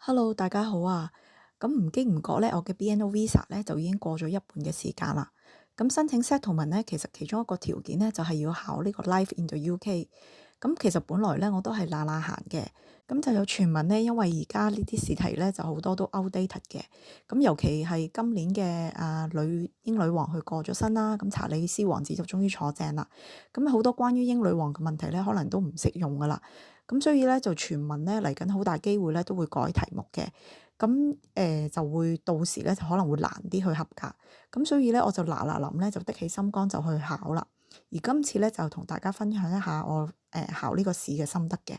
Hello，大家好啊！咁唔經唔覺咧，我嘅 BNO Visa 咧就已經過咗一半嘅時間啦。咁申請 settlement 咧，其實其中一個條件咧就係要考呢個 Life in the UK。咁其實本來咧我都係嗱嗱行嘅，咁就有傳聞咧，因為而家呢啲試題咧就好多都 outdated 嘅。咁尤其係今年嘅英女王去過咗身啦，咁查理斯王子就終於坐正啦。咁好多關於英女王嘅問題咧，可能都唔適用噶啦。咁所以咧就傳聞咧嚟緊好大機會咧都會改題目嘅，咁就會到時咧就可能會難啲去合格，咁所以咧我就嗱嗱臨咧就的起心肝就去考啦。而今次咧就同大家分享一下我考呢個試嘅心得嘅。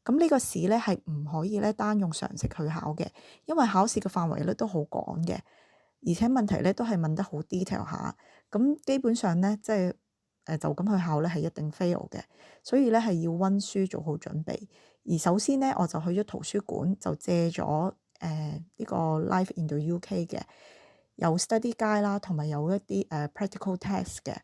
咁呢個試咧係唔可以咧單用常識去考嘅，因為考試嘅範圍咧都好廣嘅，而且問題咧都係問得好 detail 下，咁基本上咧即係就咁去考咧係一定 fail 嘅，所以咧係要溫書做好準備。而首先咧我就去咗圖書館就借咗呢個 Life in the UK 嘅，有 study guide 啦，同埋有一啲practical test 嘅。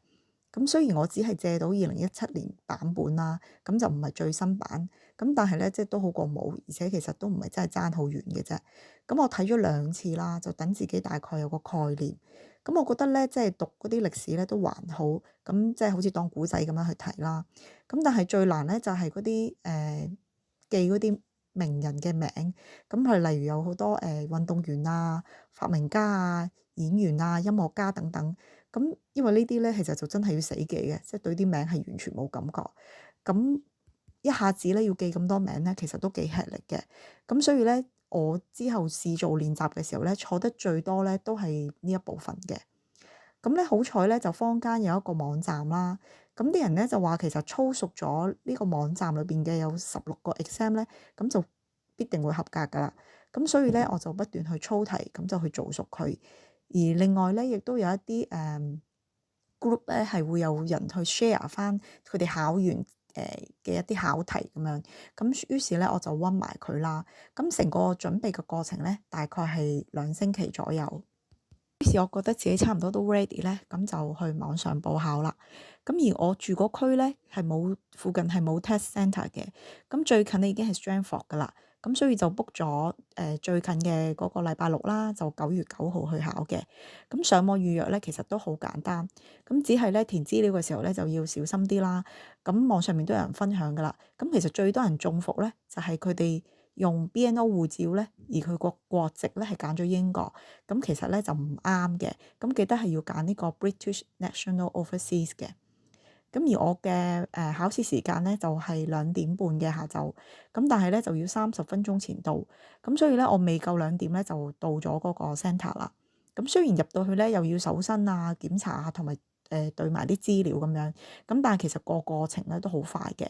咁雖然我只係借到2017年版本啦，咁就唔係最新版，咁但係咧即係都好過冇，而且其實都唔係真係爭好遠嘅啫。咁我睇咗兩次啦，就等自己大概有個概念。咁我覺得咧，即係讀嗰啲歷史咧都還好，咁即係好似當古仔咁樣去睇啦。咁但係最難咧就係嗰啲記嗰啲名人嘅名，咁係例如有好多運動員啊、發明家啊、演員啊、音樂家等等。咁因為呢啲咧其實就真係要死記嘅，即係對啲名係完全冇感覺。咁一下子咧要記咁多名咧，其實都幾吃力嘅。咁所以咧，我之後試做練習嘅時候咧，錯得最多咧都係呢一部分嘅。咁咧好彩咧，就坊間有一個網站啦，咁啲人咧就話其實操熟咗呢個網站裏邊嘅有16個 exam 咧，咁就必定會合格噶啦。咁所以咧，我就不斷去操題，咁就去做熟佢。而另外咧，亦都有一啲group 咧係會有人去 share 翻佢哋考完嘅一啲考題咁樣。咁於是咧我就温埋佢啦。咁成個準備嘅過程咧，大概係2星期左右。於是我覺得自己差唔多都 ready 咧，咁就去網上報考啦。咁而我住嗰區咧係冇附近係冇 test centre 嘅，咁最近咧已經係 Strangford 噶啦。咁所以就 book 咗最近嘅嗰個禮拜六啦，就9月9號去考嘅。咁上網預約咧其實都好簡單，咁只係咧填資料嘅時候咧就要小心啲啦。咁網上面都有人分享噶啦。咁其實最多人中伏咧就係佢哋用 BNO 護照咧，而佢個國籍咧係揀咗英國，咁其實咧就唔啱嘅。咁記得係要揀呢個 British National Overseas 嘅。咁而我嘅考試時間咧就係2點半嘅下晝，咁但係咧就要30分鐘前到，咁所以咧我未夠2點咧就到咗嗰個 centre 啦。咁雖然入到去咧又要搜身啊、檢查啊，同埋對埋啲資料咁樣，咁但係其實個過程咧都好快嘅。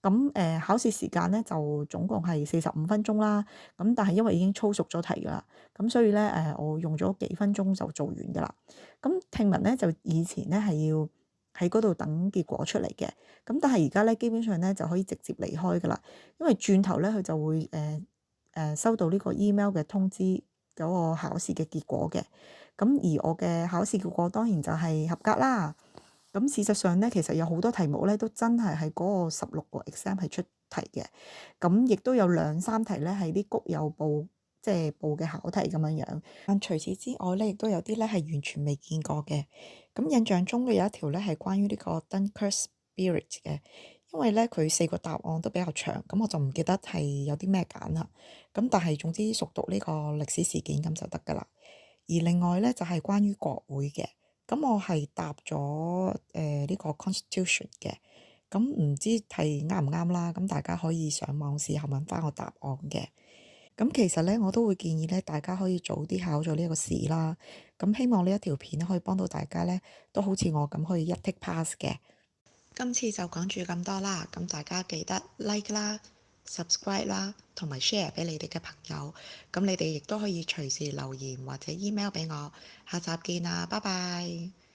咁考試時間咧就總共係45分鐘啦，咁但係因為已經操熟咗題㗎啦，咁所以咧我用咗幾分鐘就做完㗎啦。咁聽聞咧就以前咧係要喺嗰度等結果出嚟嘅，咁但係而家咧基本上咧就可以直接離開㗎啦，因為轉頭咧佢就會收到呢個 email 嘅通知嗰個考試嘅結果嘅。咁而我嘅考試結果當然就係合格啦。咁事實上咧，其實有好多題目咧都真係喺嗰個16個 exam 係出題嘅，咁亦都有2、3題咧係啲谷有報即係報嘅考題咁樣樣。但除此之外咧，亦都有啲咧係完全未見過嘅。咁印象中咧有一條咧係關於呢個 Dunkirk Spirit 嘅，因為咧佢4個答案都比較長，咁我就唔記得係有啲咩揀啦。咁但係總之熟讀呢個歷史事件咁就得㗎啦。而另外咧就係關於國會嘅。咁我係答咗呢個 Constitution 嘅，咁唔知係啱唔啱啦。咁大家可以上網試下揾翻個答案嘅。咁其實咧，我都會建議咧，大家可以早啲考咗呢一個試啦。咁希望呢一條片可以幫到大家咧，都好似我咁可以一 tick pass 嘅。今次就講住咁多啦。咁大家記得 like 啦、subscribe 啦，同埋 share 俾你哋嘅朋友。咁你哋亦都可以隨時留言或者 email 俾我。下集見啦，拜拜。